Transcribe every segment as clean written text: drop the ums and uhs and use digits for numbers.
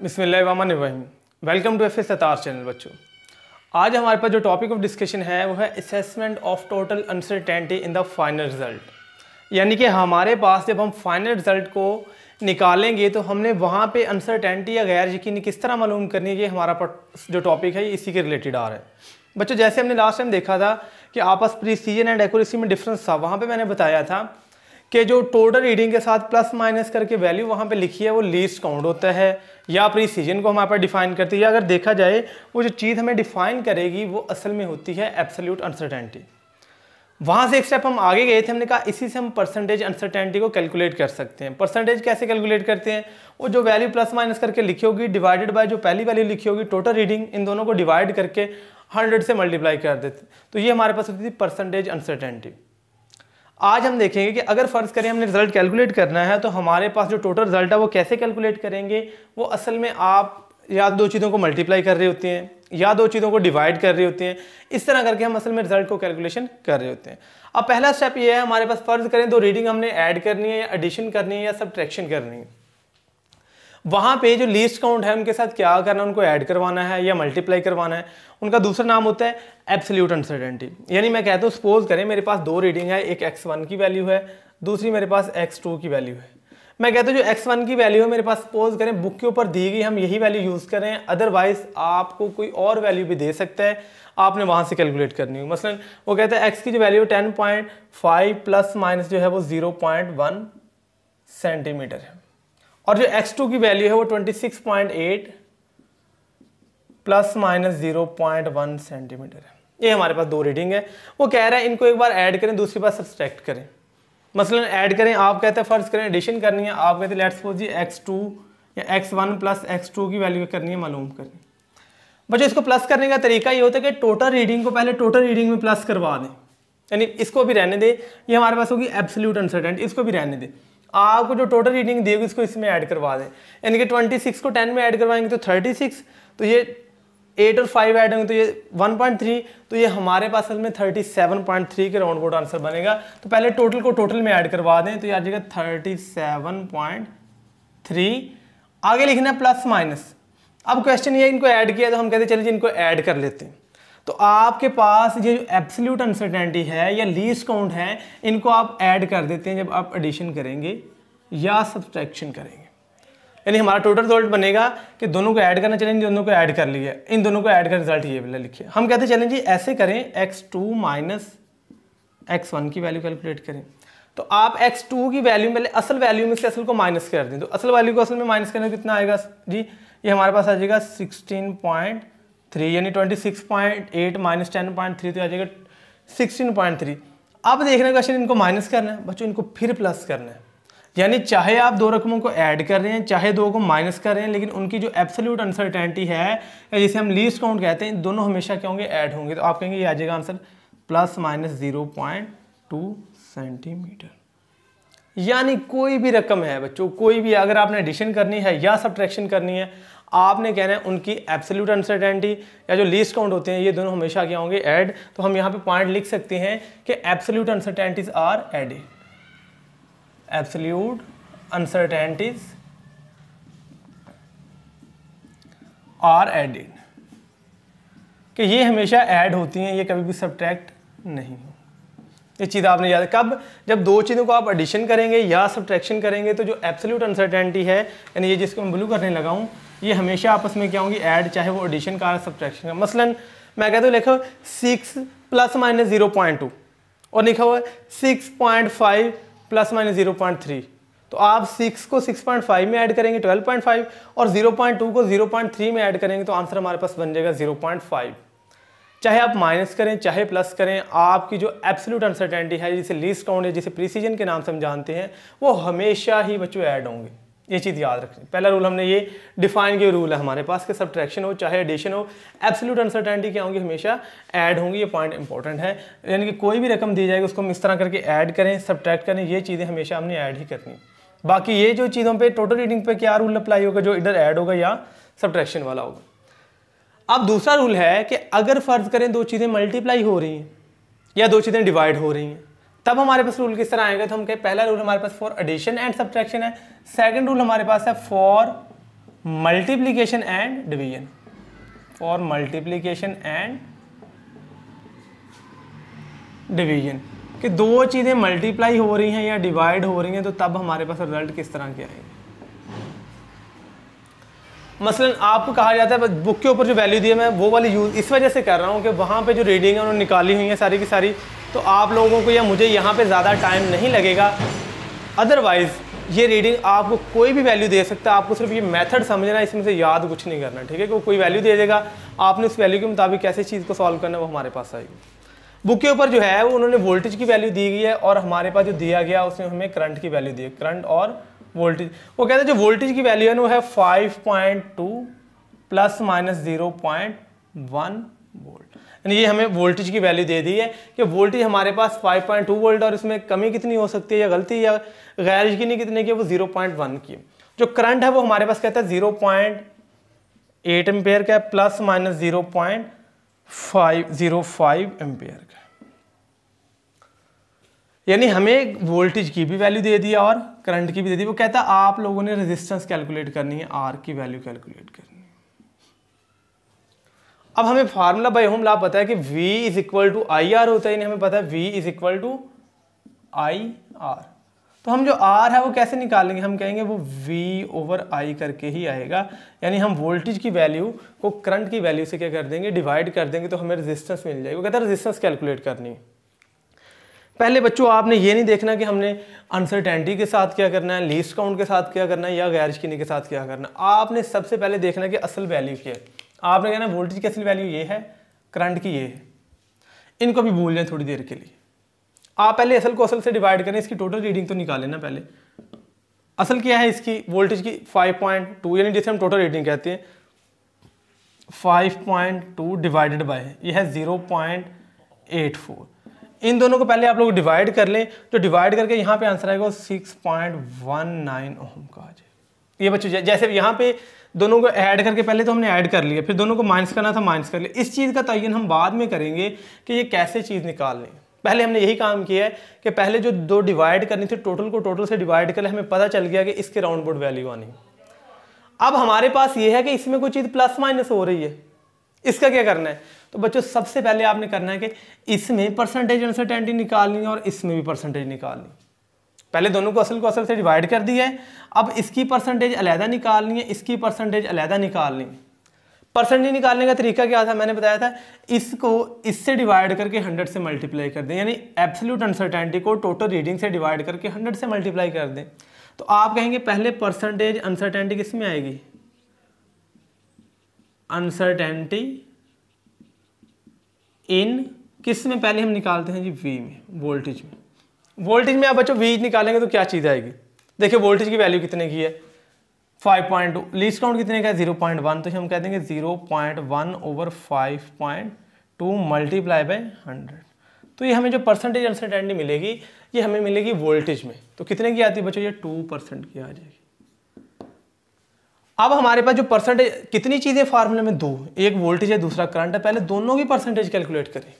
बिस्मिल्लाहिर्रहमानिर्रहीम। Welcome to F Sattar channel. बच्चों, आज हमारे पास जो टॉपिक ऑफ डिस्कशन है वो है assessment of total uncertainty in the final result. यानी कि हमारे पास जब हम फाइनल रिजल्ट को निकालेंगे तो हमने वहाँ पे अनसर्टेनिटी या गैर यकीनी किस तरह मालूम करनी है, ये हमारा जो टॉपिक है ये इसी के रिलेटेड आ रहा है। बच्चों, जैसे हमने लास्ट टाइम देखा था कि आपस प्रीसीजन एंड एक्यूरेसी में डिफरेंस था, वहाँ पर मैंने बताया था कि जो टोटल रीडिंग के साथ प्लस माइनस करके वैल्यू वहाँ पे लिखी है वो लीस्ट काउंट होता है या प्रीसीजन को हमारे पास डिफाइन करती है। या अगर देखा जाए वो जो चीज़ हमें डिफाइन करेगी वो असल में होती है एब्सोल्यूट अनसर्टेनिटी। वहाँ से एक स्टेप हम आगे गए थे, हमने कहा इसी से हम परसेंटेज अनसर्टेनिटी को कैलकुलेट कर सकते हैं। परसेंटेज कैसे कैलकुलेट करते हैं? वो जो वैल्यू प्लस माइनस करके लिखी होगी डिवाइडेड बाय जो पहली वैल्यू लिखी होगी टोटल रीडिंग, इन दोनों को डिवाइड करके 100 से मल्टीप्लाई कर देते, तो ये हमारे पास होती थी परसेंटेज अनसर्टेनिटी। आज हम देखेंगे कि अगर फ़र्ज़ करें हमने रिजल्ट कैलकुलेट करना है तो हमारे पास जो टोटल रिजल्ट है वो कैसे कैलकुलेट करेंगे। वो असल में आप या दो चीज़ों को मल्टीप्लाई कर रहे होते हैं या दो चीज़ों को डिवाइड कर रहे होते हैं, इस तरह करके हम असल में रिजल्ट को कैलकुलेशन कर रहे होते हैं। अब पहला स्टेप ये है, हमारे पास फ़र्ज़ करें दो रीडिंग हमने ऐड करनी है या एडिशन करनी है या सब्ट्रैक्शन करनी है। वहाँ पे जो लीस्ट काउंट है उनके साथ क्या करना है, उनको ऐड करवाना है या मल्टीप्लाई करवाना है। उनका दूसरा नाम होता है एब्सोल्यूट अनसर्टेनिटी। यानी मैं कहता हूँ सपोज करें मेरे पास दो रीडिंग है, एक x1 की वैल्यू है, दूसरी मेरे पास x2 की वैल्यू है। मैं कहता हूँ जो x1 की वैल्यू है मेरे पास सपोज करें बुक के ऊपर दी गई, हम यही वैल्यू यूज़ करें, अदरवाइज आपको कोई और वैल्यू भी दे सकता है, आपने वहाँ से कैलकुलेट करनी हो। मसलन वो कहता है x की जो वैल्यू 10.5 प्लस माइनस जो है वो 0.1 सेंटीमीटर है और जो x2 की वैल्यू है वो 26.8 प्लस माइनस 0.1 सेंटीमीटर है। ये हमारे पास दो रीडिंग है। वो कह रहा है इनको एक बार ऐड करें, दूसरी बार सब्सट्रैक्ट करें। मसलन ऐड करें, आप कहते हैं फ़र्ज़ करें एडिशन करनी है, आप कहते हैं लेट्स सपोज जी x2 या x1 प्लस x2 की वैल्यू करनी है, मालूम करनी। बच्चों, इसको प्लस करने का तरीका ये होता है कि टोटल रीडिंग को पहले टोटल रीडिंग में प्लस करवा दें, यानी इसको भी रहने दें, ये हमारे पास होगी एब्सोल्यूट अनसर्टेनिटी, इसको भी रहने दें। आपको जो टोटल रीडिंग दी होगी इसको इसमें ऐड करवा दें, यानी कि 26 को 10 में ऐड करवाएंगे तो 36, तो ये 8 और 5 ऐड होंगे तो ये 1.3, तो ये हमारे पास असल में 37.3 के राउंड बोर्ड आंसर बनेगा। तो पहले टोटल को टोटल में ऐड करवा दें तो ये आ जाएगा 37.3। आगे लिखना है प्लस माइनस। अब क्वेश्चन ये इनको ऐड किया तो हम कहते हैं चलिए इनको ऐड कर लेते हैं। तो आपके पास ये जो एब्सोल्यूट अनसर्टेनिटी है या लीस्ट काउंट है, इनको आप ऐड कर देते हैं जब आप एडिशन करेंगे या सब्सट्रैक्शन करेंगे। यानी हमारा टोटल रिजल्ट बनेगा कि दोनों को ऐड करना, चलेंगे दोनों को ऐड कर लिया, इन दोनों को ऐड कर रिजल्ट ये वाला लिखिए। हम कहते हैं चलें जी ऐसे करें, x2 माइनस x1 की वैल्यू कैलकुलेट करें। तो आप x2 की वैल्यू में असल वैल्यू में से असल को माइनस कर दें, तो असल वैल्यू को असल में माइनस करने कितना आएगा जी, ये हमारे पास आ जाएगा 16.3, यानी 26.8 माइनस 10.3 तो आ जाएगा 16.3। अब देखने का क्वेश्चन इनको माइनस करना है बच्चों, इनको फिर प्लस करना है। यानी चाहे आप दो रकमों को ऐड कर रहे हैं चाहे दो को माइनस कर रहे हैं, लेकिन उनकी जो एब्सोल्यूट अनसर्टेनिटी है या जिसे हम लीस्ट काउंट कहते हैं, दोनों हमेशा क्या होंगे, ऐड होंगे। तो आप कहेंगे ये आ जाएगा आंसर प्लस माइनस 0.2 सेंटीमीटर। यानी कोई भी रकम है बच्चों, कोई भी, अगर आपने एडिशन करनी है या सब्ट्रैक्शन करनी है, आपने कहना है उनकी एब्सोल्यूट अनसर्टेनिटी या जो लीस्ट काउंट होते हैं ये दोनों हमेशा क्या होंगे, ऐड। तो हम यहाँ पे पॉइंट लिख सकते हैं कि absolute uncertainties are added. Absolute uncertainties are added, कि ये हमेशा ऐड होती हैं, ये कभी भी सब्ट्रैक्ट नहीं हो। ये चीज़ आपने याद, कब, जब दो चीज़ों को आप एडिशन करेंगे या सब्ट्रैक्शन करेंगे तो जो एब्सोल्यूट अनसर्टेनिटी है, यानी ये जिसको मैं ब्लू करने लगा हूँ, ये हमेशा आपस में क्या होंगी, ऐड, चाहे वो एडिशन का सब्ट्रैक्शन का। मसलन मैं कहता हूँ लिखो 6 प्लस माइनस 0.2 और लिखा हुआ है 6.5 प्लस माइनस 0.3, तो आप 6 को 6.5 में ऐड करेंगे 12.5 और 0.2 को 0.3 में ऐड करेंगे तो आंसर हमारे पास बन जाएगा 0.5। चाहे आप माइनस करें चाहे प्लस करें, आपकी जो एब्सोल्यूट अनसर्टेनिटी है, जिसे लीस्ट काउंट है, जिसे प्रीसीजन के नाम से हम जानते हैं, वो हमेशा ही बच्चों ऐड होंगे। ये चीज़ याद रखनी। पहला रूल हमने ये डिफाइन किया रूल है हमारे पास कि सब्ट्रैक्शन हो चाहे एडिशन हो, एब्सोल्यूट अनसर्टेनिटी क्या होंगी, हमेशा ऐड होंगी। ये पॉइंट इंपॉर्टेंट है, यानी कि कोई भी रकम दी जाएगी उसको हम इस तरह करके ऐड करें, सब्ट्रैक्ट करें, ये चीज़ें हमेशा हमने ऐड ही करनी। बाकी ये जो चीज़ों पर टोटल रीडिंग पर क्या रूल अप्लाई होगा, जो इधर ऐड होगा या सब्ट्रैक्शन वाला होगा। अब दूसरा रूल है कि अगर फ़र्ज़ करें दो चीज़ें मल्टीप्लाई हो रही हैं या दो चीज़ें डिवाइड हो रही हैं, तब हमारे पास रूल किस तरह आएगा, तो हम कहें पहला रूल हमारे पास फॉर एडिशन एंड सब्ट्रैक्शन है, सेकंड रूल हमारे पास है for multiplication and division, for multiplication and division, कि दो चीज़ें मल्टीप्लाई हो रही हैं या डिवाइड हो रही हैं तो तब हमारे पास रिजल्ट किस तरह के आएंगे। मसलन आपको कहा जाता है बुक के ऊपर जो वैल्यू दी है मैं वो वाली यूज़ इस वजह से कर रहा हूँ कि वहाँ पे जो रीडिंग है उन्होंने निकाली हुई है सारी की सारी, तो आप लोगों को या मुझे यहाँ पे ज़्यादा टाइम नहीं लगेगा। अदरवाइज़ ये रीडिंग आपको कोई भी वैल्यू दे सकता है, आपको सिर्फ ये मेथड समझना है, इसमें से याद कुछ नहीं करना, ठीक है। कोई वैल्यू दे देगा, आपने उस वैल्यू के मुताबिक कैसे चीज़ को सॉल्व करना है वो हमारे पास आएगी। बुक के ऊपर जो है वो उन्होंने वोल्टेज की वैल्यू दी गई है और हमारे पास जो दिया गया उसमें हमें करंट की वैल्यू दी है, करंट और वोल्टेज। वो कहते हैं जो वोल्टेज की वैल्यू है ना वो है 5.2 प्लस माइनस 0.1 वोल्ट, यानी ये हमें वोल्टेज की वैल्यू दे दी है कि वोल्टेज हमारे पास 5.2 वोल्ट और इसमें कमी कितनी हो सकती है या गलती या गैर यकीनी कितने की, वो 0.1 की। जो करंट है वो हमारे पास कहता है 0.8 एम्पेयर का प्लस माइनस 0.505 एम्पेयर का, यानी हमें वोल्टेज की भी वैल्यू दे दी और करंट की भी दे दी। वो कहता है आप लोगों ने रेजिस्टेंस कैलकुलेट करनी है, आर की वैल्यू कैलकुलेट करनी है। अब हमें फार्मूला बाय ओम लॉ पता है कि V is equal to I R होता है, यानी हमें पता है V is equal to I R. तो हम जो R है वो कैसे निकालेंगे, हम कहेंगे वो V ओवर I करके ही आएगा, यानी हम वोल्टेज की वैल्यू को करंट की वैल्यू से क्या कर देंगे, डिवाइड कर देंगे, तो हमें रेजिस्टेंस मिल जाएगी। वो कहता है रेजिस्टेंस कैलकुलेट करनी है। पहले बच्चों आपने ये नहीं देखना कि हमने अनसर्टेनिटी के साथ क्या करना है, लीस्ट काउंट के साथ क्या करना है या गैर यकीनी के साथ क्या करना है। आपने सबसे पहले देखना कि असल वैल्यू क्या है। आपने कहना वोल्टेज की असल वैल्यू ये है, करंट की ये है, इनको भी भूल जाए थोड़ी देर के लिए। आप पहले असल को असल से डिवाइड करें, इसकी टोटल रीडिंग तो निकालें ना पहले। असल क्या है इसकी, वोल्टेज की 5.2, यानी जिसे हम टोटल रीडिंग कहते हैं, 5.2 डिवाइडेड बाय ये है 0.84। इन दोनों को पहले आप लोग डिवाइड कर लें, जो डिवाइड करके यहाँ पे आंसर आएगा 6.19 ओम का आ जाए। ये बच्चों जैसे यहाँ पे दोनों को ऐड करके, पहले तो हमने ऐड कर लिया, फिर दोनों को माइनस करना था, माइनस कर लिया। इस चीज़ का तयन हम बाद में करेंगे कि ये कैसे चीज़ निकालनी है। पहले हमने यही काम किया है कि पहले जो दो डिवाइड करनी थी, टोटल को टोटल से डिवाइड कर ले, हमें पता चल गया कि इसके राउंड बोर्ड वैल्यू आनी। अब हमारे पास ये है कि इसमें कोई चीज़ प्लस माइनस हो रही है, इसका क्या करना है। तो बच्चों सबसे पहले आपने करना है कि इसमें परसेंटेज अनसर्टेनिटी निकालनी है और इसमें भी परसेंटेज निकालनी। पहले दोनों को असल से डिवाइड कर दिया है, अब इसकी परसेंटेज अलहदा निकालनी है, इसकी परसेंटेज अलहदा निकालनी है। परसेंटेज निकालने का तरीका क्या था, मैंने बताया था, इसको इससे डिवाइड करके 100 से मल्टीप्लाई कर दें, यानी एब्सोल्यूट अनसर्टेनिटी को टोटल रीडिंग से डिवाइड करके 100 से मल्टीप्लाई कर दें। तो आप कहेंगे पहले परसेंटेज अनसर्टेनिटी किस में आएगी, अनसर्टेनिटी इन किस में, पहले हम निकालते हैं जी V में, वोल्टेज में। वोल्टेज में आप बच्चों V निकालेंगे तो क्या चीज़ आएगी, देखिए वोल्टेज की वैल्यू कितने की है 5.2, लीस्ट काउंट कितने का है 0.1, तो हम कह देंगे 0.1 ओवर 5.2 मल्टीप्लाई बाय 100। तो ये हमें जो परसेंटेज अनसर्टेनिटी मिलेगी ये हमें मिलेगी वोल्टेज में। तो कितने की आती है बच्चों, ये 2% की आ जाएगी। अब हमारे पास जो परसेंटेज, कितनी चीज़ें फार्मूले में, दो, एक वोल्टेज है दूसरा करंट है, पहले दोनों की परसेंटेज कैलकुलेट करें,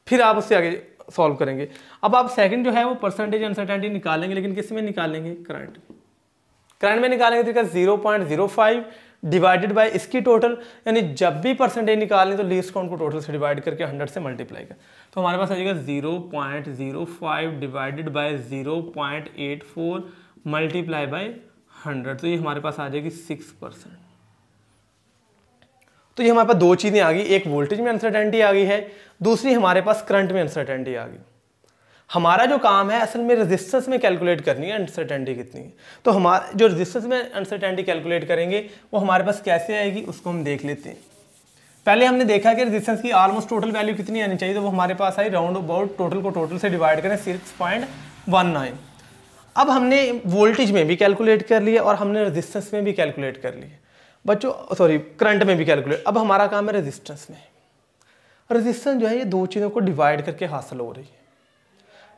फिर आप उससे आगे सॉल्व करेंगे। अब आप सेकंड जो है वो परसेंटेज अनसर्टेनिटी निकालेंगे, लेकिन किस में निकालेंगे, करंट में निकालेंगे। तो 0.05 डिवाइडेड बाय इसकी टोटल, यानी जब भी परसेंटेज निकालें तो लीस्ट काउंट को टोटल से डिवाइड करके 100 से मल्टीप्लाई कर, तो हमारे पास आ जाएगा 0.05 डिवाइडेड बाय 0.84 मल्टीप्लाई बाय 100, तो ये हमारे पास आ जाएगी 6%। तो ये हमारे पास दो चीज़ें आ गई, एक वोल्टेज में अनसर्टेनिटी आ गई है, दूसरी हमारे पास करंट में अनसर्टेनिटी आ गई। हमारा जो काम है असल में रेजिस्टेंस में कैलकुलेट करनी है अनसर्टेनिटी कितनी है। तो हमारा जो रेजिस्टेंस में अनसर्टेनिटी कैलकुलेट करेंगे वो हमारे पास कैसे आएगी उसको हम देख लेते हैं। पहले हमने देखा कि रेजिस्टेंस की ऑलमोस्ट टोटल वैल्यू कितनी आनी चाहिए, तो वो हमारे पास आई राउंड अबाउट, टोटल को टोटल से डिवाइड करें 6.19। अब हमने वोल्टेज में भी कैलकुलेट कर लिया और हमने रेजिस्टेंस में भी कैलकुलेट कर लिया बच्चों, सॉरी करंट में भी कैलकुलेट। अब हमारा काम है रेजिस्टेंस में। रेजिस्टेंस जो है ये दो चीज़ों को डिवाइड करके हासिल हो रही है,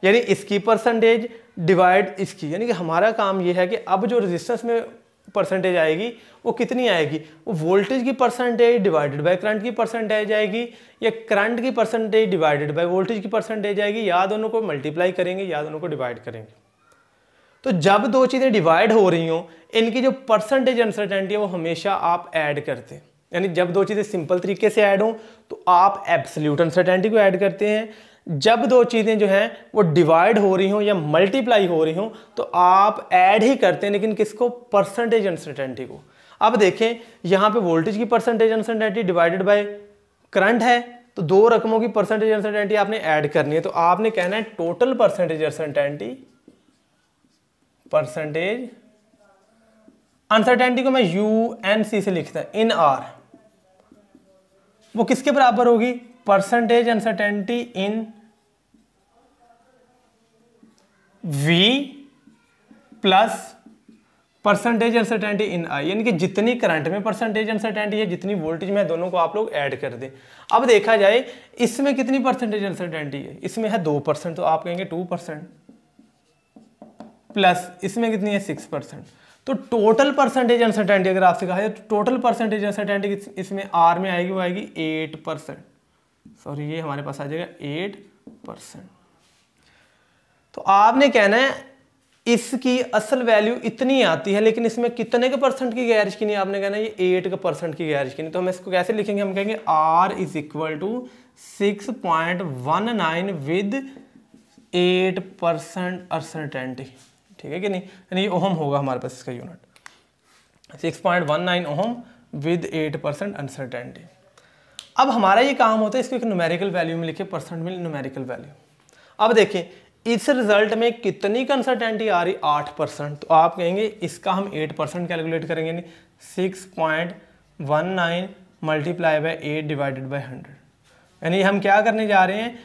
यानी इसकी परसेंटेज डिवाइड इसकी, यानी कि हमारा काम ये है कि अब जो रेजिस्टेंस में परसेंटेज आएगी वो कितनी आएगी, वो वोल्टेज की परसेंटेज डिवाइडेड बाय करंट की परसेंटेज आएगी या करंट की परसेंटेज डिवाइडेड बाय वोल्टेज की परसेंटेज आएगी, या दोनों को मल्टीप्लाई करेंगे या दोनों को डिवाइड करेंगे। तो जब दो चीज़ें डिवाइड हो रही हों, इनकी जो परसेंटेज अनसर्टेनिटी है वो हमेशा आप ऐड करते हैं। यानी जब दो चीज़ें सिंपल तरीके से ऐड हों तो आप एब्सोल्यूट अनसर्टेनिटी को ऐड करते हैं। जब दो चीज़ें जो हैं वो डिवाइड हो रही हों या मल्टीप्लाई हो रही हों तो आप ऐड ही करते हैं, लेकिन किसको? परसेंटेज अनसर्टेनिटी को। अब देखें यहाँ पे वोल्टेज की percentage uncertainty divided by current है, तो दो रकमों की परसेंटेज अनसर्टेनिटी आपने ऐड करनी है। तो आपने कहना है total percentage uncertainty, percentage uncertainty को मैं UNC से लिखता है इन R, वो किसके बराबर होगी? Percentage uncertainty in V plus percentage uncertainty in I, यानी कि जितनी करंट में परसेंटेज अनसर्टेनिटी है, जितनी वोल्टेज में, दोनों को आप लोग ऐड कर दें। अब देखा जाए इसमें कितनी परसेंटेज अनसर्टेनिटी है, इसमें है 2%, तो आप कहेंगे 2% प्लस इसमें कितनी है 6%। तो टोटल परसेंटेज अनसर्टेनिटी अगर आपसे कहा जाए तो टोटल परसेंटेज अनसर्टेनिटी इसमें R में आएगी, वो आएगी 8%। सॉरी, ये हमारे पास आ जाएगा 8%। तो आपने कहना है इसकी असल वैल्यू इतनी आती है, लेकिन इसमें कितने के परसेंट की गैर यकीनी? आपने कहना है ये 8% की गैर यकीनी। तो हम इसको कैसे लिखेंगे? हम कहेंगे R is equal to 6.19 with 8% uncertainty. ठीक है कि नहीं? यानी ये ओहम होगा हमारे पास इसका यूनिट, 6.19 ओहम विद 8% अनसर्टेनिटी। अब हमारा ये काम होता है इसको एक न्यूमेरिकल वैल्यू में लिखे, परसेंट में न्यूमेरिकल वैल्यू। अब देखें इस रिजल्ट में कितनी अनसर्टेनिटी आ रही? 8%। तो आप कहेंगे इसका हम 8% कैलकुलेट करेंगे, नहीं 6.19 मल्टीप्लाई बाय 8 डिवाइडेड बाय 100। यानी हम क्या करने जा रहे हैं?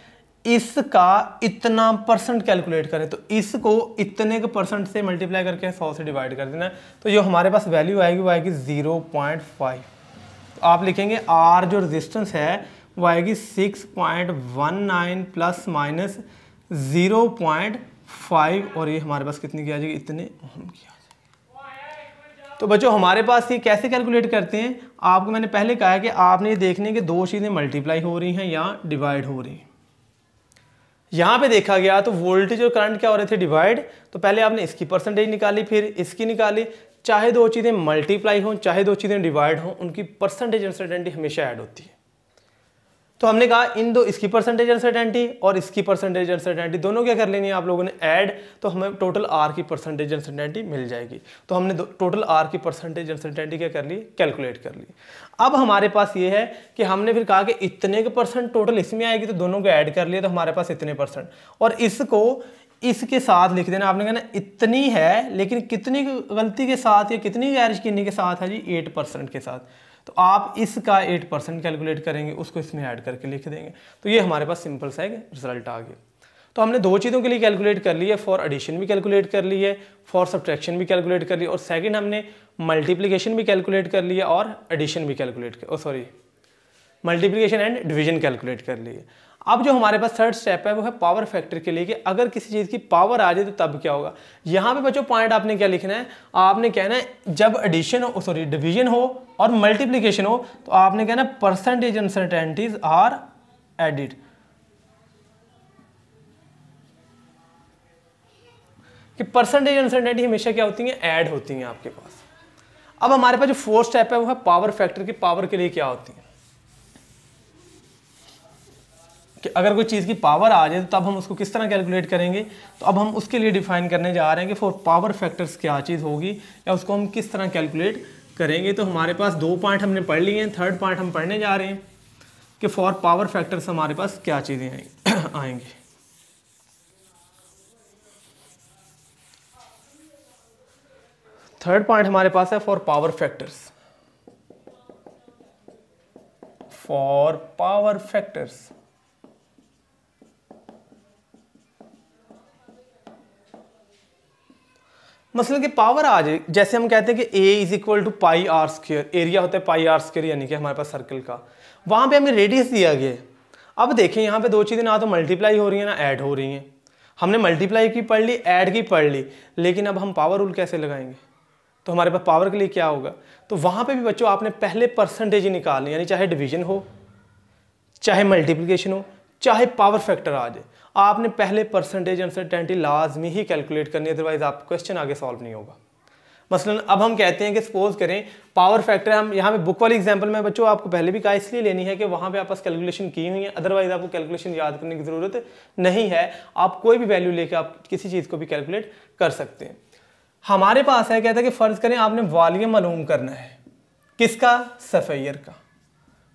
इसका इतना परसेंट कैलकुलेट करें, तो इसको इतने के परसेंट से मल्टीप्लाई करके 100 से डिवाइड कर देना। तो जो हमारे पास वैल्यू आएगी वो आएगी 0.5। तो आप लिखेंगे R जो रेजिस्टेंस है वो आएगी 6.19 प्लस माइनस 0.5, और ये हमारे पास कितनी की आ जाएगी? इतने ओम की आ जाएगी। तो बच्चों हमारे पास ये कैसे कैलकुलेट करते हैं? आपको मैंने पहले कहा है कि आपने ये देखने कि दो चीज़ें मल्टीप्लाई हो रही हैं या डिवाइड हो रही हैं। यहाँ पे देखा गया तो वोल्टेज और करंट क्या हो रहे थे? डिवाइड। तो पहले आपने इसकी परसेंटेज निकाली, फिर इसकी निकाली। चाहे दो चीज़ें मल्टीप्लाई हों चाहे दो चीज़ें डिवाइड हों, उनकी परसेंटेज अनसर्टेनिटी हमेशा ऐड होती है। तो हमने कहा इन दो, इसकी परसेंटेज अनसर्टेनिटी और इसकी परसेंटेज अनसर्टेनिटी दोनों क्या कर लेनी है आप लोगों ने? ऐड। तो हमें टोटल R की परसेंटेज अनसर्टेनिटी मिल जाएगी। तो हमने टोटल R की परसेंटेज अनसर्टेनिटी क्या कर ली? कैलकुलेट कर ली। अब हमारे पास ये है कि हमने फिर कहा कि इतने के परसेंट टोटल इसमें आएगी, तो दोनों को ऐड कर लिए, तो हमारे पास इतने परसेंट, और इसको इसके साथ लिख देना। आपने कहना इतनी है, लेकिन कितनी गलती के साथ या कितनी गैर यकीनी के साथ है जी? 8% के साथ। तो आप इसका 8% कैलकुलेट करेंगे, उसको इसमें ऐड करके लिख देंगे। तो ये हमारे पास सिंपल सा एक रिजल्ट आ गया। तो हमने दो चीज़ों के लिए कैलकुलेट कर ली है, फॉर एडिशन भी कैलकुलेट कर ली है, फॉर सब्ट्रैक्शन भी कैलकुलेट कर ली, और सेकंड हमने मल्टीप्लिकेशन भी कैलकुलेट कर लिया और एडिशन भी कैलकुलेट कर मल्टीप्लिकेशन एंड डिवीजन कैलकुलेट कर ली है। अब जो हमारे पास थर्ड स्टेप है वो है पावर फैक्टर के लिए, कि अगर किसी चीज़ की पावर आ जाए तो तब क्या होगा। यहाँ पे बच्चों पॉइंट आपने क्या लिखना है? आपने कहना है जब एडिशन हो, डिवीजन हो और मल्टीप्लिकेशन हो, तो आपने कहना है परसेंटेज अनसर्टेनिटीज आर एडिड। कि परसेंटेज अनसर्टेनिटी हमेशा क्या होती है? ऐड होती हैं आपके पास। अब हमारे पास जो फोर्थ स्टेप है वो है पावर फैक्टर की पावर के लिए क्या होती है, कि अगर कोई चीज़ की पावर आ जाए तो तब हम उसको किस तरह कैलकुलेट करेंगे। तो अब हम उसके लिए डिफाइन करने जा रहे हैं कि फॉर पावर फैक्टर्स क्या चीज़ होगी या उसको हम किस तरह कैलकुलेट करेंगे। तो हमारे पास दो पॉइंट हमने पढ़ लिए हैं, थर्ड पॉइंट हम पढ़ने जा रहे हैं कि फॉर पावर फैक्टर्स हमारे पास क्या चीज़ें आएंगी। थर्ड पॉइंट हमारे पास है for power factors. For power factors मसलन कि पावर आ जाए, जैसे हम कहते हैं कि A is equal to pi r square, area होता है पाई आर स्क्वायर, यानी कि हमारे पास सर्कल का, वहाँ पे हमें रेडियस दिया गया है। अब देखें यहाँ पे दो चीज़ें ना तो मल्टीप्लाई हो रही हैं ना ऐड हो रही हैं। हमने मल्टीप्लाई की पढ़ ली, ऐड की पढ़ ली, लेकिन अब हम पावर रूल कैसे लगाएंगे? तो हमारे पास पावर के लिए क्या होगा? तो वहाँ पर भी बच्चों आपने पहले परसेंटेज ही निकालनी, यानी चाहे डिवीजन हो, चाहे मल्टीप्लिकेशन हो, चाहे पावर फैक्टर आ जाए। आपने पहले परसेंटेज अनसर्टेनिटी लाजमी ही कैलकुलेट करनी है, अदरवाइज आप क्वेश्चन आगे सॉल्व नहीं होगा। मसलन अब हम कहते हैं कि सपोज करें पावर फैक्टर, हम यहाँ पे बुक वाली एग्जांपल में बच्चों आपको पहले भी कहा इसलिए लेनी है कि वहाँ पे आपस कैलकुलेशन की हुई है, अदरवाइज आपको कैलकुलेशन याद करने की ज़रूरत नहीं है। आप कोई भी वैल्यू लेके आप किसी चीज़ को भी कैलकुलेट कर सकते हैं। हमारे पास है, कहता है कि फ़र्ज़ करें आपने वॉल्यूम मालूम करना है, किसका? सफ़ेयर का।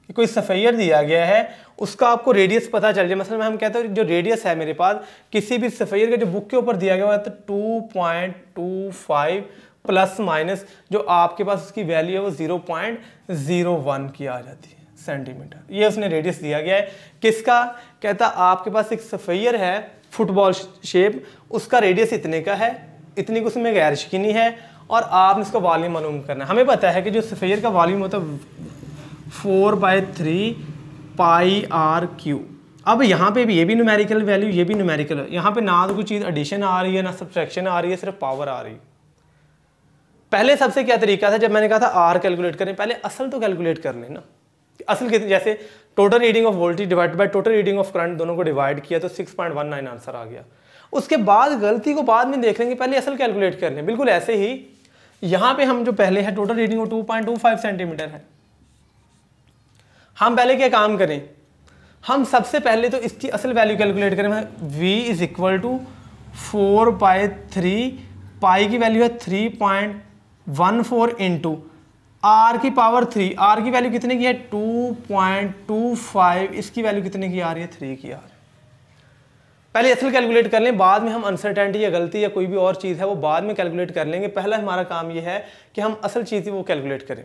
कि कोई सफ़ेयर दिया गया है, उसका आपको रेडियस पता चल जाए। मतलब हम कहते हैं जो रेडियस है मेरे पास किसी भी सफ़ेयर का जो बुक के ऊपर दिया गया है तो 2.25 प्लस माइनस जो आपके पास उसकी वैल्यू है वो 0.01 की आ जाती है सेंटीमीटर। ये उसने रेडियस दिया गया है। किसका? कहता आपके पास एक सफ़ेयर है फुटबॉल शेप, उसका रेडियस इतने का है, इतनी कुछ उसमें गैर यकीनी है, और आपने इसका वॉल्यूम मालूम करना है। हमें पता है कि जो सफ़ेयर का वॉल्यूम होता है 4/3 पाई आर क्यू। अब यहाँ पे भी ये भी न्यूमेरिकल वैल्यू, ये भी न्यूमेरिकल है। यहाँ पे ना तो कोई चीज़ एडिशन आ रही है ना सब्ट्रैक्शन आ रही है, सिर्फ पावर आ रही है। पहले सबसे क्या तरीका था, जब मैंने कहा था आर कैलकुलेट करें, पहले असल तो कैलकुलेट कर लेना। असल कितनी, जैसे total reading of voltage divide by total reading of current, दोनों को डिवाइड किया तो 6.19 आंसर आ गया। उसके बाद गलती को बाद में देख लेंगे, पहले असल कैलकुलेट कर लें। बिल्कुल ऐसे ही यहाँ पे हम जो पहले है टोटल रीडिंग वो 2.25 सेंटीमीटर है। हम पहले क्या काम करें, हम सबसे पहले तो इसकी असल वैल्यू कैलकुलेट करें। v इज इक्वल टू 4/3, पाई की वैल्यू है 3.14 इंटू आर की पावर 3। आर की वैल्यू कितने की है? 2.25। इसकी वैल्यू कितने की आ रही है? 3 की आ रही है। पहले असल कैलकुलेट कर लें, बाद में हम अनसर्टेनिटी या गलती या कोई भी और चीज़ है वो बाद में कैलकुलेट कर लेंगे। पहला हमारा काम ये है कि हम असल चीज़ वो कैलकुलेट करें।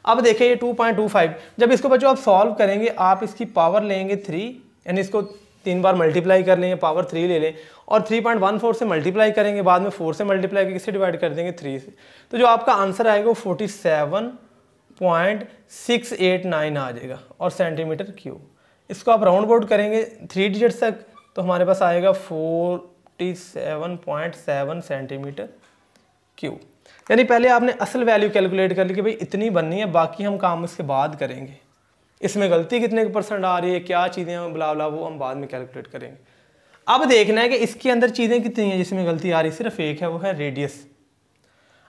अब देखिए ये 2.25, जब इसको बच्चों आप सॉल्व करेंगे, आप इसकी पावर लेंगे 3, यानी इसको 3 बार मल्टीप्लाई कर लेंगे, पावर 3 ले लें, और 3.14 से मल्टीप्लाई करेंगे, बाद में 4 से मल्टीप्लाई करके किससे डिवाइड कर देंगे? 3 से। तो जो आपका आंसर आएगा वो 47.689 आ जाएगा, और सेंटीमीटर क्यूब। इसको आप राउंड अबाउट करेंगे 3 डिजिट्स तक तो हमारे पास आएगा 47.7 सेंटीमीटर क्यूब। यानी पहले आपने असल वैल्यू कैलकुलेट कर ली कि भाई इतनी बननी है, बाकी हम काम उसके बाद करेंगे। इसमें गलती कितने % आ रही है, क्या चीज़ें हैं, ब्ला ब्ला, वो हम बाद में कैलकुलेट करेंगे। अब देखना है कि इसके अंदर चीज़ें कितनी हैं जिसमें गलती आ रही है। सिर्फ एक है, वो है रेडियस।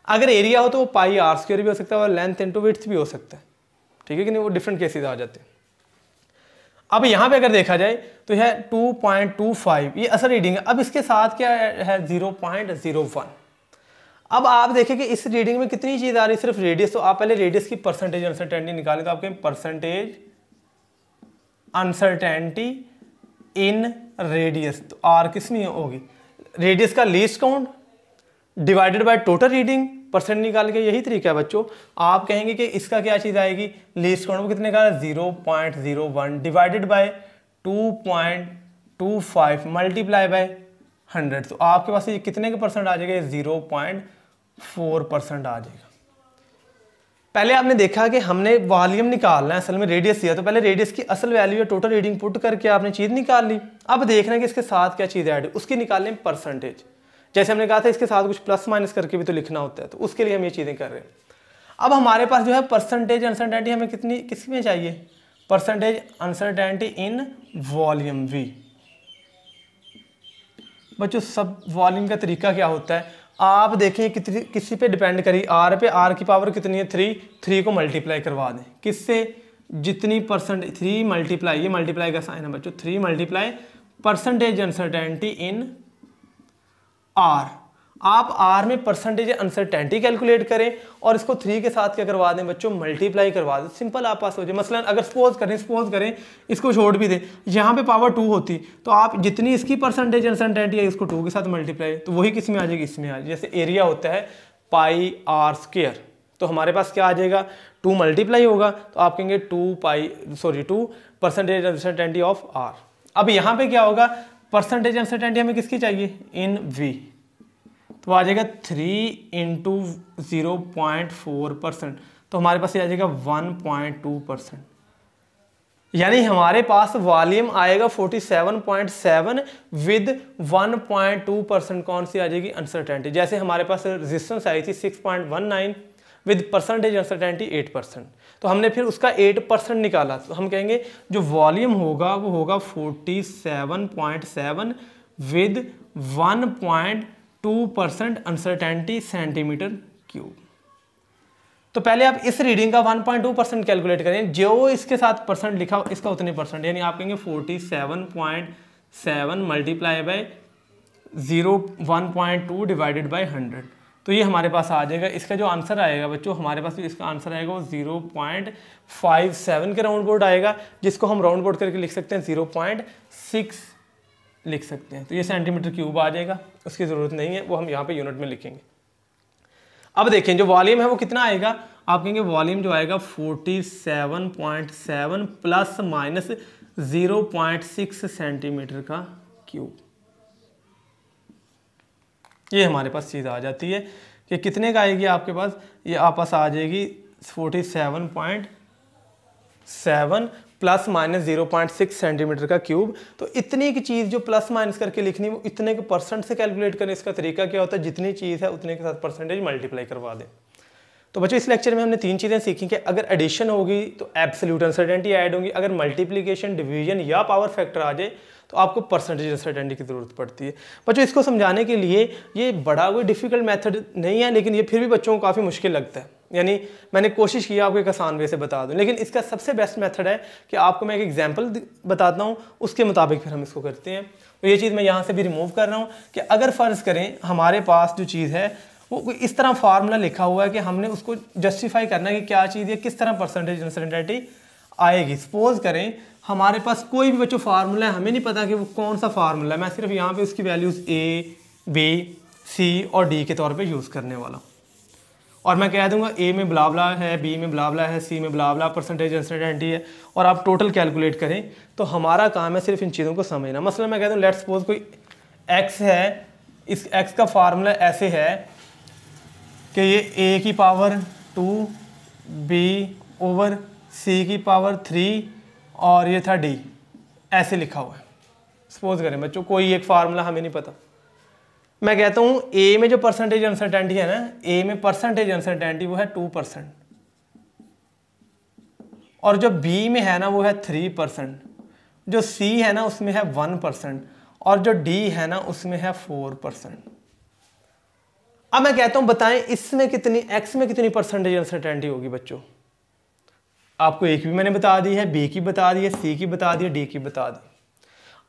अगर एरिया हो तो वो पाई आर स्क्वायर भी हो सकता है और लेंथ इंटू विड्थ भी हो सकता है, ठीक है कि नहीं, वो डिफरेंट केसेस आ जाते हैं। अब यहाँ पे अगर देखा जाए तो यह 2.25 ये असल रीडिंग है। अब इसके साथ क्या है? 0.01। अब आप देखें कि इस रीडिंग में कितनी चीज़ आ रही है? सिर्फ रेडियस। तो आप पहले रेडियस की परसेंटेज अनसर्टेनिटी निकालें, तो आपके परसेंटेज अनसर्टेनिटी इन रेडियस, तो आर किस में होगी? रेडियस का least count divided by total reading, percent निकाल के। यही तरीका है बच्चों। आप कहेंगे कि इसका क्या चीज़ आएगी? लीस्ट काउंट, वो कितने का? 0.01 डिवाइडेड बाय 2.25 मल्टीप्लाई बाय 100। तो आपके पास ये कितने के % आ जाएगा? 0.4% आ जाएगा। पहले आपने देखा कि हमने वॉल्यूम निकालना है, असल में रेडियस दिया, तो पहले रेडियस की असल वैल्यू या टोटल रीडिंग पुट करके आपने चीज़ निकाल ली। अब देखना है कि इसके साथ क्या चीज़ ऐड है, उसकी निकाल लें परसेंटेज। जैसे हमने कहा था इसके साथ कुछ प्लस माइनस करके भी तो लिखना होता है, तो उसके लिए हम ये चीज़ें कर रहे हैं। अब हमारे पास जो है परसेंटेज अनसर्टेनिटी हमें कितनी किसमें चाहिए? Percentage uncertainty in volume v। बच्चों सब वॉल्यूम का तरीका क्या होता है, आप देखें कितनी किसी पे डिपेंड करी, आर पे। आर की पावर कितनी है? 3 को मल्टीप्लाई करवा दें किससे? जितनी परसेंट 3 मल्टीप्लाई, ये मल्टीप्लाई का साइन है बच्चों, 3 multiply percentage uncertainty in are. आप आर में परसेंटेज अनसर्टेनिटी कैलकुलेट करें और इसको 3 के साथ क्या करवा दें बच्चों? मल्टीप्लाई करवा दें। सिंपल आप पास हो जाए। मसलन अगर सपोज करें इसको छोड़ भी दें, यहाँ पे पावर 2 होती तो आप जितनी इसकी परसेंटेज अनसर्टेनिटी है इसको 2 के साथ मल्टीप्लाई, तो वही किस में आ जाएगी? इसमें आ जाएगी। जैसे एरिया होता है पाई आर स्क्वायर, तो हमारे पास क्या आ जाएगा? 2 मल्टीप्लाई होगा तो आप कहेंगे 2 परसेंटेज अनसर्टेनिटी ऑफ आर। अब यहाँ पे क्या होगा? परसेंटेज अनसर्टेनिटी हमें किसकी चाहिए? इन वी। तो आ जाएगा 3 इंटू 0.4%, तो हमारे पास ये आ जाएगा 1.2%। यानी हमारे पास वॉल्यूम आएगा 47.7 विद 1.2% कौन सी आ जाएगी? अनसर्टेनिटी। जैसे हमारे पास रेजिस्टेंस आई थी 6.19 विद परसेंटेज अनसर्टेनिटी 8%। तो हमने फिर उसका 8% निकाला, तो हम कहेंगे जो वॉल्यूम होगा वो होगा 47.7 विद 1.2% अनसर्टेनिटी सेंटीमीटर क्यूब। तो पहले आप इस रीडिंग का 1.2% कैलकुलेट करें, जो इसके साथ परसेंट लिखा हो इसका उतने परसेंट, यानी आप कहेंगे 47.7 मल्टीप्लाई बाय 1.2 डिवाइडेड बाय 100। तो ये हमारे पास आ जाएगा। इसका जो आंसर आएगा बच्चों, हमारे पास इसका आंसर आएगा वो 0.57 के राउंड बोर्ड आएगा, जिसको हम राउंड बोर्ड करके लिख सकते हैं 0.6 लिख सकते हैं। तो ये सेंटीमीटर क्यूब आ जाएगा, उसकी ज़रूरत नहीं है, वो हम यहाँ पे यूनिट में लिखेंगे। अब देखें जो वॉल्यूम है वो कितना आएगा, आप कहेंगे वॉल्यूम जो आएगा 47.7 प्लस माइनस 0.6 सेंटीमीटर का क्यूब। ये हमारे पास चीज़ आ जाती है कि कितने का आएगी आपके पास, ये आपस आ जाएगी 47.7 प्लस माइनस 0.6 सेंटीमीटर का क्यूब। तो इतनी की चीज़ जो प्लस माइनस करके लिखनी है वो इतने के परसेंट से कैलकुलेट करें। इसका तरीका क्या होता है, जितनी चीज़ है उतने के साथ परसेंटेज मल्टीप्लाई करवा दें। तो बच्चों इस लेक्चर में हमने 3 चीज़ें सीखी कि अगर एडिशन होगी तो एब्सोल्यूट अनसर्टेनिटी ऐड होगी, अगर मल्टीप्लिकेशन, डिवीजन या पावर फैक्टर आ जाए तो आपको परसेंटेज अनसर्टेनिटी की ज़रूरत पड़ती है। बच्चों इसको समझाने के लिए ये बड़ा कोई डिफ़िकल्ट मेथड नहीं है, लेकिन ये फिर भी बच्चों को काफ़ी मुश्किल लगता है। यानी मैंने कोशिश की आपको एक आसान वे से बता दूं, लेकिन इसका सबसे बेस्ट मेथड है कि आपको मैं एक एग्जांपल बताता हूं, उसके मुताबिक फिर हम इसको करते हैं। तो ये चीज़ मैं यहाँ से भी रिमूव कर रहा हूँ कि अगर फ़र्ज़ करें हमारे पास जो चीज़ है वो इस तरह फार्मूला लिखा हुआ है कि हमने उसको जस्टिफाई करना है कि क्या चीज़ है, किस तरह परसेंटेज अनसर्टेनिटी आएगी। सपोज करें हमारे पास कोई भी बच्चों फार्मूला है, हमें नहीं पता कि वो कौन सा फार्मूला है, मैं सिर्फ यहाँ पे उसकी वैल्यूज़ A, B, C और D के तौर पे यूज़ करने वाला हूँ। और मैं कह दूंगा A में ब्लाब्ला है, B में ब्लाब्ला है, C में ब्लाब्ला परसेंटेज अनसर्टेनिटी है, और आप टोटल कैलकुलेट करें। तो हमारा काम है सिर्फ इन चीज़ों को समझना। मसलन मैं कह दूँ लेट्स सपोज कोई X है, इस X का फार्मूला ऐसे है कि ये A की पावर 2 B ओवर C की पावर 3 और ये था D, ऐसे लिखा हुआ है। सपोज करें बच्चों कोई एक फार्मूला हमें नहीं पता, मैं कहता हूँ A में जो परसेंटेज अनसर्टेनिटी है ना, A में परसेंटेज अनसर्टेनिटी वो है 2%, और जो B में है ना वो है 3%, जो C है ना उसमें है 1%, और जो D है ना उसमें है 4%। अब मैं कहता हूँ बताएं इसमें कितनी, X में कितनी परसेंटेज अनसर्टेनिटी होगी बच्चों। आपको A की भी मैंने बता दी है, B की बता दी है, C की बता दी है, D की बता दी।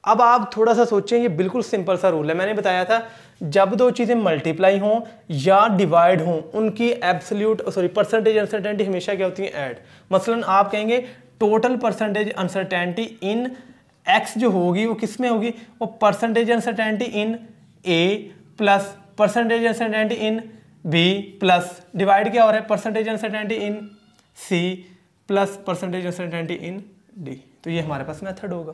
अब आप थोड़ा सा सोचें, ये बिल्कुल सिंपल सा रूल है। मैंने बताया था जब दो चीज़ें मल्टीप्लाई हों या डिवाइड हों उनकी परसेंटेज अनसर्टेनिटी हमेशा क्या होती है, ऐड। मसलन आप कहेंगे टोटल परसेंटेज अनसर्टेनिटी इन X जो होगी वो किस में होगी, वो percentage uncertainty in A plus percentage uncertainty in B plus divide क्या हो रहा है, परसेंटेज अनसर्टेनिटी इन C प्लस परसेंटेज अनसर्टेनिटी इन D। तो ये हमारे पास मेथड होगा,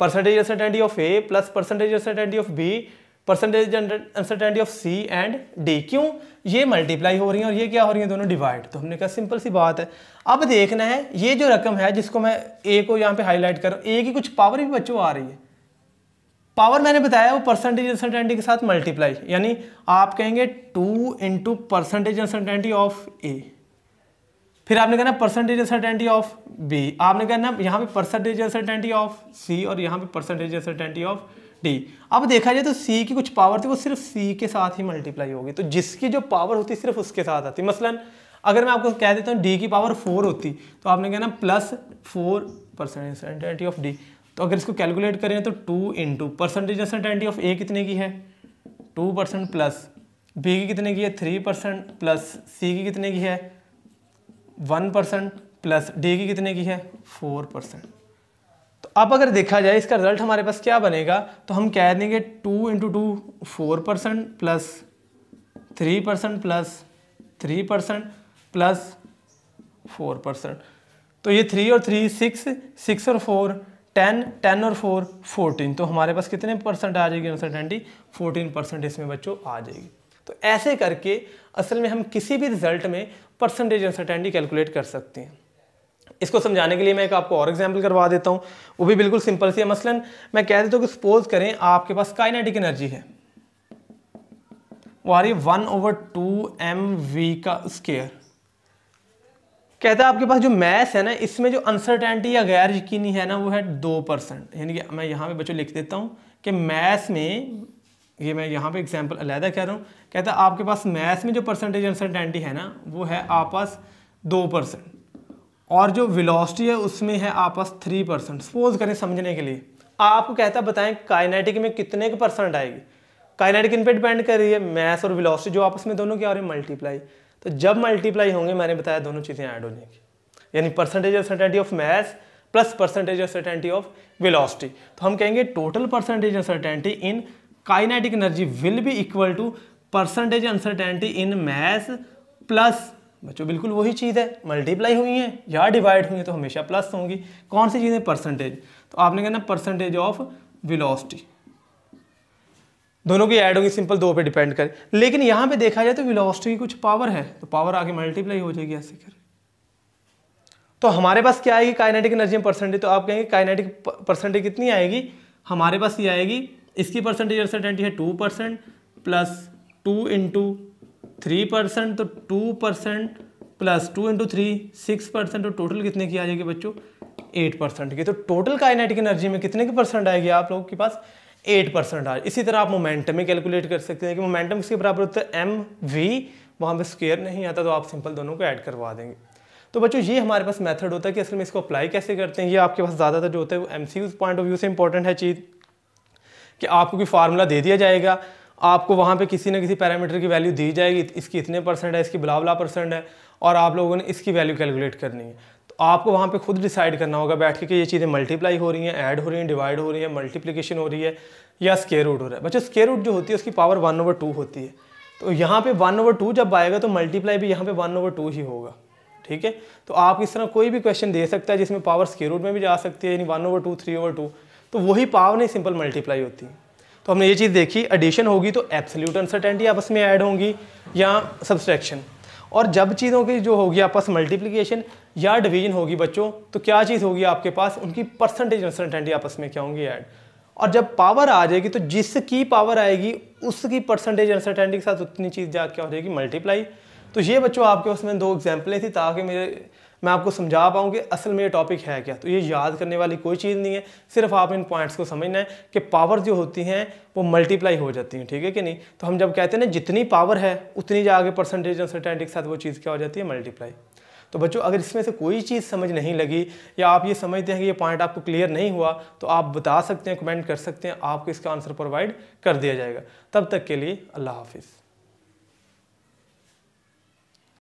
percentage uncertainty of A plus percentage uncertainty of B percentage uncertainty of C and D। क्यों, ये मल्टीप्लाई हो रही हैं और ये क्या हो रही हैं, दोनों डिवाइड। तो हमने कहा सिंपल सी बात है। अब देखना है ये जो रकम है जिसको मैं A को यहाँ पे हाईलाइट कर रहा हूँ, A की कुछ पावर भी बच्चों आ रही है। पावर मैंने बताया वो परसेंटेज अनसर्टेनिटी के साथ मल्टीप्लाई, यानी आप कहेंगे 2 into percentage uncertainty of A, फिर आपने कहना परसेंटेज अनसर्टेनिटी ऑफ B, आपने कहना यहाँ पे परसेंटेज अनसर्टेनिटी ऑफ C और यहाँ पे परसेंटेज अनसर्टेनिटी ऑफ D। अब देखा जाए तो C की कुछ पावर थी वो सिर्फ C के साथ ही मल्टीप्लाई होगी, तो जिसकी जो पावर होती सिर्फ उसके साथ आती। मसलन अगर मैं आपको कह देता हूँ D की पावर 4 होती तो आपने कहना plus 4 percentage uncertainty of D। तो अगर इसको कैलकुलेट करें तो 2 into percentage uncertainty of A कितने की है 2% प्लस B की कितने की है 3% प्लस C की कितने की है 1% प्लस D की कितने की है 4%। तो अब अगर देखा जाए इसका रिजल्ट हमारे पास क्या बनेगा, तो हम कह देंगे 2 इंटू 2 4% प्लस 3% प्लस 3% प्लस 4%। तो ये 3 और 3 6, 6 और 4 10, 10 और 4 14। तो हमारे पास कितने परसेंट आ जाएगी अनसर्टेनिटी, 14% इसमें बच्चों आ जाएगी। तो ऐसे करके असल में हम किसी भी रिजल्ट में परसेंटेज अनसर्टेनिटी कैलकुलेट कर सकते हैं। इसको समझाने के लिए मैं एक आपको और एग्जांपल करवा देता हूँ, वो भी बिल्कुल सिंपल सी है। मसलन मैं कह देता हूँ कि सपोज करें आपके पास काइनेटिक एनर्जी है, वो आ रही है 1/2mv का स्क्वायर। कहता है आपके पास जो मैथ है ना, इसमें जो अनसर्टेनिटी या गैर यकीनी है ना, वो है 2%। यानी कि मैं यहाँ पे बच्चों लिख देता हूँ कि मैथ्स में, ये मैं यहाँ पे एग्जांपल अलहदा कह रहा हूँ, कहता है आपके पास मैथ्स में जो परसेंटेज अनसर्टेनिटी है ना, वो है आपस 2%, और जो वेलोसिटी है उसमें है आपस 3%। सपोज करें समझने के लिए, आपको कहता है बताएं काइनेटिक में कितने के परसेंट आएगी। काइनेटिक इन पे डिपेंड कर रही है, मैथ और वेलोसिटी जो आपस में दोनों क्या हो रही है, मल्टीप्लाई। तो जब मल्टीप्लाई होंगे, मैंने बताया दोनों चीज़ें ऐड हो जाएंगी, यानी percentage uncertainty of mass plus percentage uncertainty of velocity. तो हम कहेंगे total percentage uncertainty in kinetic energy will be equal to percentage uncertainty in mass plus, बच्चों बिल्कुल वही चीज़ है, मल्टीप्लाई हुई है या डिवाइड हुई है तो हमेशा प्लस होंगी। कौन सी चीज़ें, परसेंटेज, तो आपने कहना परसेंटेज ऑफ वेलोसिटी, दोनों की ऐड होगी, सिंपल 2 पे डिपेंड करे। लेकिन यहाँ पे देखा जाए तो वेलोसिटी की कुछ पावर है, तो पावर आगे मल्टीप्लाई हो जाएगी ऐसे कर। तो हमारे पास क्या आएगी काइनेटिक एनर्जी में परसेंटेज, तो आप कहेंगे काइनेटिक परसेंटेज कितनी आएगी, हमारे पास ये आएगी, इसकी परसेंटेज अनसर्टेनिटी है 2% प्लस 2 × 3%, तो 2% प्लस 2 × 3 6%, तो टोटल कितने की आ जाएगी बच्चों, 8% की। तो टोटल काइनेटिक एनर्जी में कितने की परसेंट आएगी आप लोगों के पास, 8% आ। इसी तरह आप मोमेंटम में कैलकुलेट कर सकते हैं कि मोमेंटम किसके बराबर होता है, mv, वहाँ पे स्क्वायर नहीं आता, तो आप सिंपल दोनों को ऐड करवा देंगे। तो बच्चों ये हमारे पास मेथड होता है कि असल में इसको अप्लाई कैसे करते हैं। ये आपके पास ज़्यादातर जो होता है वो MCQ पॉइंट ऑफ व्यू से इंपॉर्टेंट है चीज़, कि आपको कोई फार्मूला दे दिया जाएगा, आपको वहाँ पे किसी न किसी पैरामीटर की वैल्यू दी जाएगी, इसकी इतने परसेंट है, इसकी बला परसेंट है, और आप लोगों ने इसकी वैल्यू कैलकुलेट करनी है। तो आपको वहाँ पे खुद डिसाइड करना होगा बैठ के कि ये चीज़ें मल्टीप्लाई हो रही हैं, ऐड हो रही हैं, डिवाइड हो रही है, मल्टीप्लिकेशन हो रही है या स्क्वायर रूट हो रहा है। बच्चों स्क्वायर रूट जो होती है उसकी पावर 1/2 होती है, तो यहाँ पे 1/2 जब आएगा तो मल्टीप्लाई भी यहाँ पे 1/2 ही होगा, ठीक है। तो आप इस तरह कोई भी क्वेश्चन दे सकता है जिसमें पावर स्क्वायर रूट में भी जा सकती है, यानी 1/2 3/2, तो वही पावर नहीं सिंपल मल्टीप्लाई होती है। तो हमने ये चीज़ देखी, एडिशन होगी तो एब्सोल्यूट अनसर्टेनिटी आपस में ऐड होंगी या सब्सट्रैक्शन, और जब चीज़ों की जो होगी आपस मल्टीप्लिकेशन या डिवीजन होगी बच्चों, तो क्या चीज़ होगी आपके पास, उनकी परसेंटेज अनसर्टेनिटी आपस में क्या होंगी, ऐड। और जब पावर आ जाएगी तो जिसकी पावर आएगी उसकी परसेंटेज अनसर्टेनिटी के साथ उतनी चीज़ जा क्या हो जाएगी, मल्टीप्लाई। तो ये बच्चों आपके उसमें 2 एग्जाम्पलें थी ताकि मैं आपको समझा पाऊँ कि असल में ये टॉपिक है क्या। तो ये याद करने वाली कोई चीज़ नहीं है, सिर्फ आप इन पॉइंट्स को समझना है कि पावर जो होती हैं वो मल्टीप्लाई हो जाती हैं, ठीक है कि नहीं। तो हम जब कहते हैं ना जितनी पावर है उतनी जाके परसेंटेज अनसर्टेनिटी के साथ वो चीज़ क्या हो जाती है, मल्टीप्लाई। तो बच्चों अगर इसमें से कोई चीज़ समझ नहीं लगी या आप ये समझते हैं कि ये पॉइंट आपको क्लियर नहीं हुआ, तो आप बता सकते हैं, कमेंट कर सकते हैं, आपको इसका आंसर प्रोवाइड कर दिया जाएगा। तब तक के लिए अल्लाह हाफिज़।